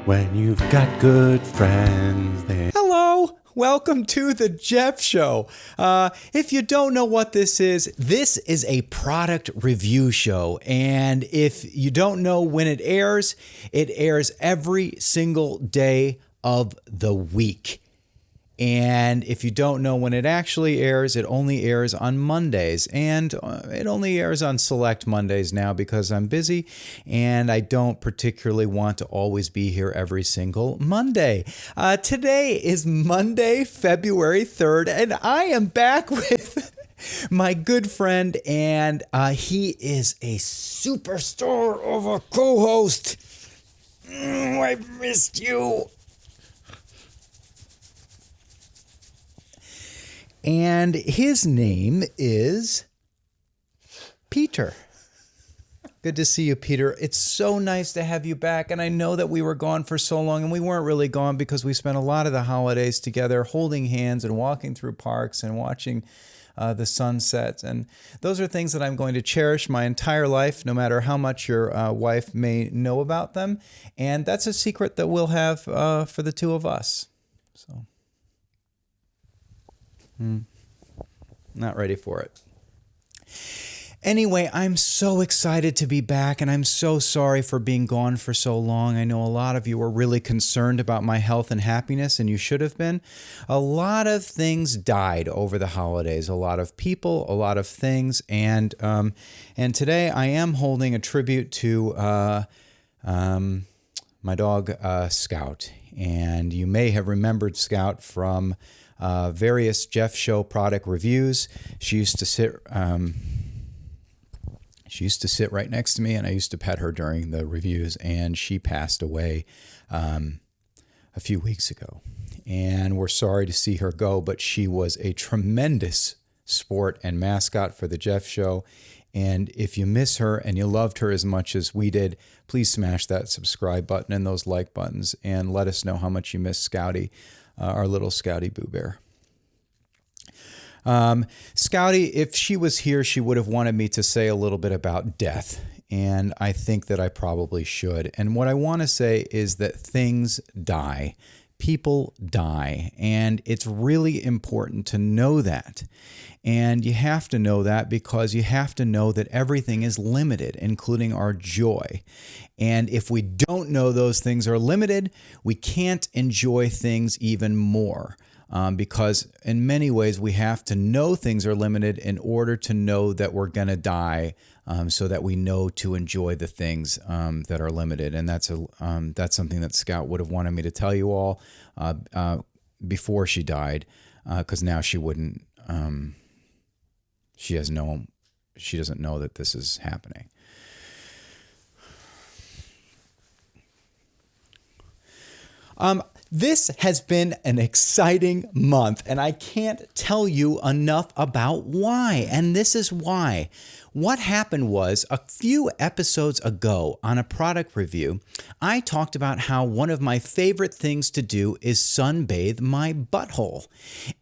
When you've got good friends there. Hello, welcome to the Jeff Show. If you don't know what this is a product review show. And if you don't know when it airs every single day of the week. And if you don't know when it actually airs, it only airs on Mondays. And it only airs on select Mondays now because I'm busy and I don't particularly want to always be here every single Monday. Today is Monday, February 3rd, and I am back with my good friend, and he is a superstar of a co-host. I missed you. And his name is Peter. Good to see you, Peter. It's so nice to have you back. And I know that we were gone for so long, and we weren't really gone because we spent a lot of the holidays together holding hands and walking through parks and watching the sunsets. And those are things that I'm going to cherish my entire life, no matter how much your wife may know about them. And that's a secret that we'll have for the two of us. So. Not ready for it. Anyway, I'm so excited to be back, and I'm so sorry for being gone for so long. I know a lot of you were really concerned about my health and happiness, and you should have been. A lot of things died over the holidays. A lot of people, a lot of things, and today I am holding a tribute to my dog Scout, and you may have remembered Scout from various Jeff Show product reviews. She used to sit right next to me, and I used to pet her during the reviews, and she passed away a few weeks ago. And we're sorry to see her go, but she was a tremendous sport and mascot for the Jeff Show. And if you miss her and you loved her as much as we did, please smash that subscribe button and those like buttons and let us know how much you miss Scouty. Our little Scouty Boo Bear. Scouty, if she was here, she would have wanted me to say a little bit about death, and I think that I probably should. And what I want to say is that things die. People die, and it's really important to know that. And you have to know that because you have to know that everything is limited, including our joy. And if we don't know those things are limited, we can't enjoy things even more. Because in many ways, we have to know things are limited in order to know that we're going to die, so that we know to enjoy the things that are limited. And that's something that Scout would have wanted me to tell you all before she died, because now she wouldn't. She doesn't know that this is happening. This has been an exciting month, and I can't tell you enough about why. And this is why. What happened was a few episodes ago on a product review, I talked about how one of my favorite things to do is sunbathe my butthole.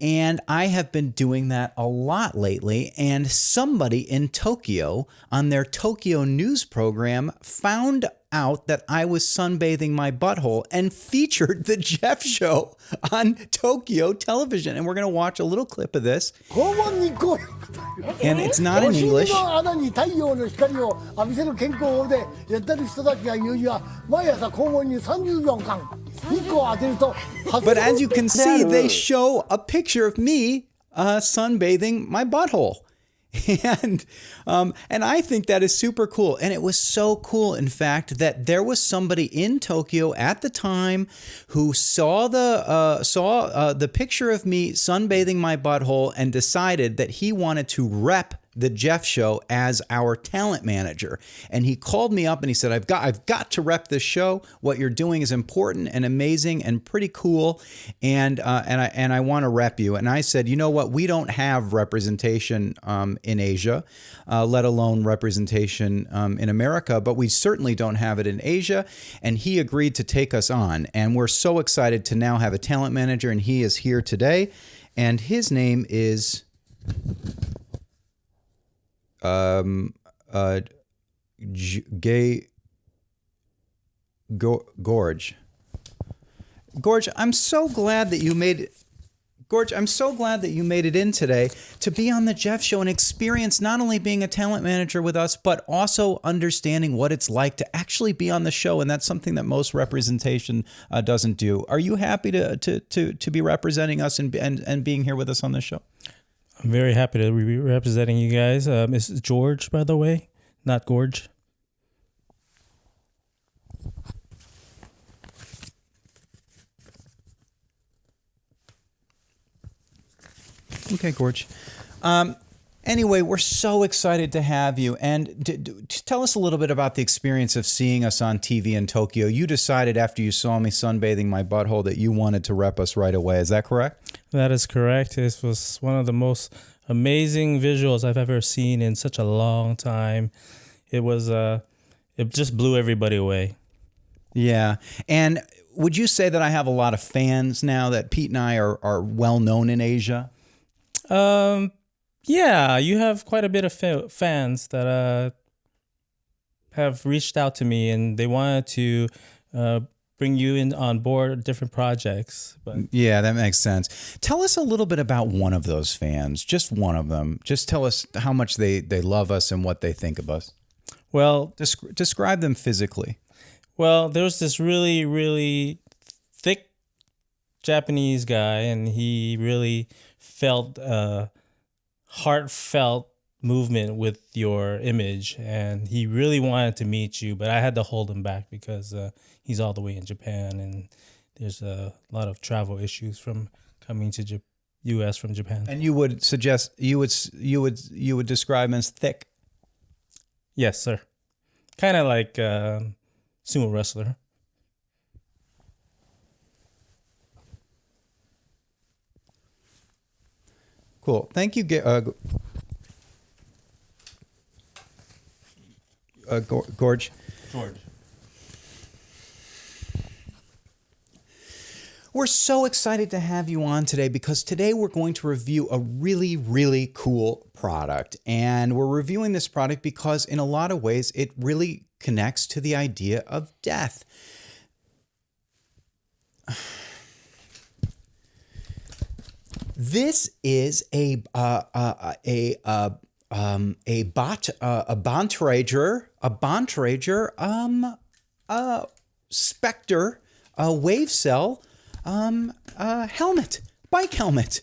And I have been doing that a lot lately, and somebody in Tokyo on their Tokyo news program found out that I was sunbathing my butthole and featured the Jeff Show on Tokyo television. And we're going to watch a little clip of this. And it's not in English. But as you can see, they show a picture of me sunbathing my butthole. And I think that is super cool. And it was so cool, in fact, that there was somebody in Tokyo at the time who saw the picture of me sunbathing my butthole and decided that he wanted to rep the Jeff Show as our talent manager. And he called me up and he said, I've got to rep this show. What you're doing is important and amazing and pretty cool. And I want to rep you. And I said, you know what? We don't have representation in Asia, let alone representation in America, but we certainly don't have it in Asia. And he agreed to take us on. And we're so excited to now have a talent manager, and he is here today. And his name is Gorge. Gorge, I'm so glad that you made it. Gorge, I'm so glad that you made it in today to be on the Jeff Show and experience not only being a talent manager with us, but also understanding what it's like to actually be on the show. And that's something that most representation doesn't do. Are you happy to be representing us and being here with us on the show? I'm very happy to be representing you guys. This is George, by the way, not Gorge. Okay, Gorge. Anyway, we're so excited to have you. And tell us a little bit about the experience of seeing us on TV in Tokyo. You decided after you saw me sunbathing my butthole that you wanted to rep us right away. Is that correct? That is correct. This was one of the most amazing visuals I've ever seen in such a long time. It was, it just blew everybody away. Yeah. And would you say that I have a lot of fans now, that Pete and I are well known in Asia? Yeah, you have quite a bit of fans that have reached out to me, and they wanted to bring you in on board different projects. But yeah, that makes sense. Tell us a little bit about one of those fans, just one of them. Just tell us how much they love us and what they think of us. Well, describe them physically. Well, there was this really, really thick Japanese guy, and he really felt heartfelt movement with your image, and he really wanted to meet you, but I had to hold him back because he's all the way in Japan, and there's a lot of travel issues from coming to U.S. from Japan. And you would suggest you would describe him as thick? Yes, sir. Kind of like sumo wrestler. Cool. Thank you, Gorge. George. We're so excited to have you on today because today we're going to review a really, really cool product. And we're reviewing this product because in a lot of ways it really connects to the idea of death. This is a Bontrager Specter WaveCel helmet, bike helmet.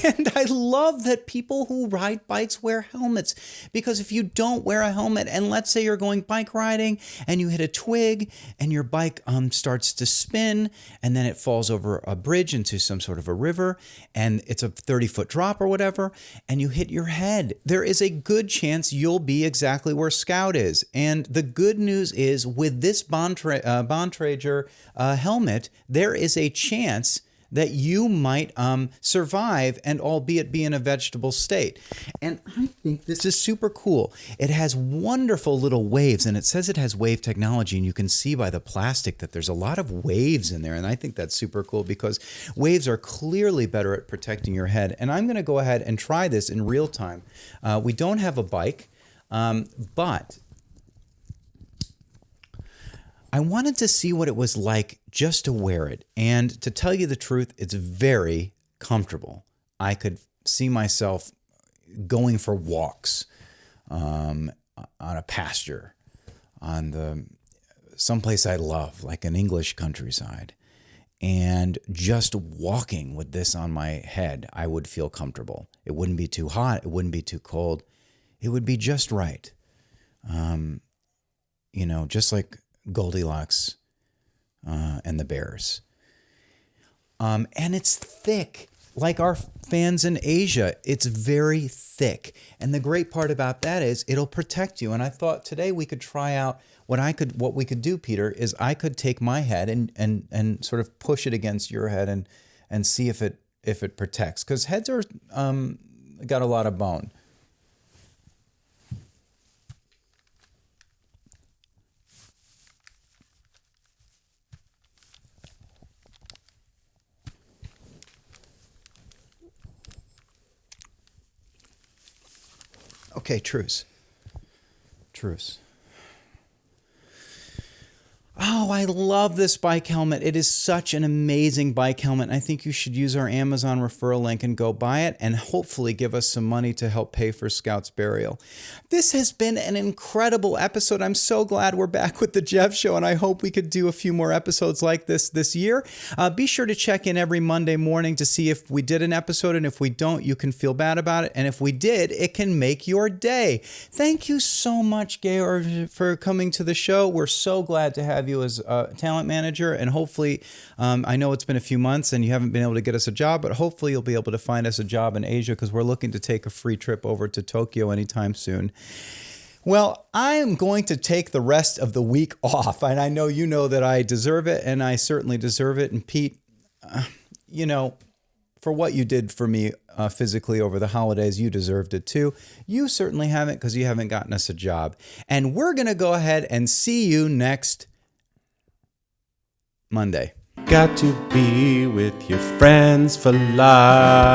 And I love that people who ride bikes wear helmets, because if you don't wear a helmet, and let's say you're going bike riding and you hit a twig and your bike starts to spin and then it falls over a bridge into some sort of a river and it's a 30-foot drop or whatever, and you hit your head, there is a good chance you'll be exactly where Scout is. And the good news is with this Bontrager helmet, there is a chance that you might survive and albeit be in a vegetable state. And I think this is super cool. It has wonderful little waves, and it says it has wave technology, and you can see by the plastic that there's a lot of waves in there, and I think that's super cool because waves are clearly better at protecting your head. And I'm going to go ahead and try this in real time. We don't have a bike, but I wanted to see what it was like just to wear it. And to tell you the truth, it's very comfortable. I could see myself going for walks on a pasture, on someplace I love, like an English countryside. And just walking with this on my head, I would feel comfortable. It wouldn't be too hot. It wouldn't be too cold. It would be just right. Just like Goldilocks and the Bears. And it's thick, like our fans in Asia. It's very thick. And the great part about that is it'll protect you. And I thought today we could try out what we could do, Peter, is I could take my head and sort of push it against your head and see if it protects. Because heads are got a lot of bone. Okay, truce. Oh, I love this bike helmet. It is such an amazing bike helmet. I think you should use our Amazon referral link and go buy it and hopefully give us some money to help pay for Scout's burial. This has been an incredible episode. I'm so glad we're back with the Jeff Show, and I hope we could do a few more episodes like this year. Be sure to check in every Monday morning to see if we did an episode, and if we don't, you can feel bad about it. And if we did, it can make your day. Thank you so much, Gayor, for coming to the show. We're so glad to have you as a talent manager, and hopefully, I know it's been a few months and you haven't been able to get us a job, but hopefully you'll be able to find us a job in Asia, because we're looking to take a free trip over to Tokyo anytime soon. Well, I am going to take the rest of the week off, and I know you know that I deserve it, and I certainly deserve it. And Pete, for what you did for me physically over the holidays, you deserved it too. You certainly haven't, because you haven't gotten us a job. And we're going to go ahead and see you next Monday. Got to be with your friends for life.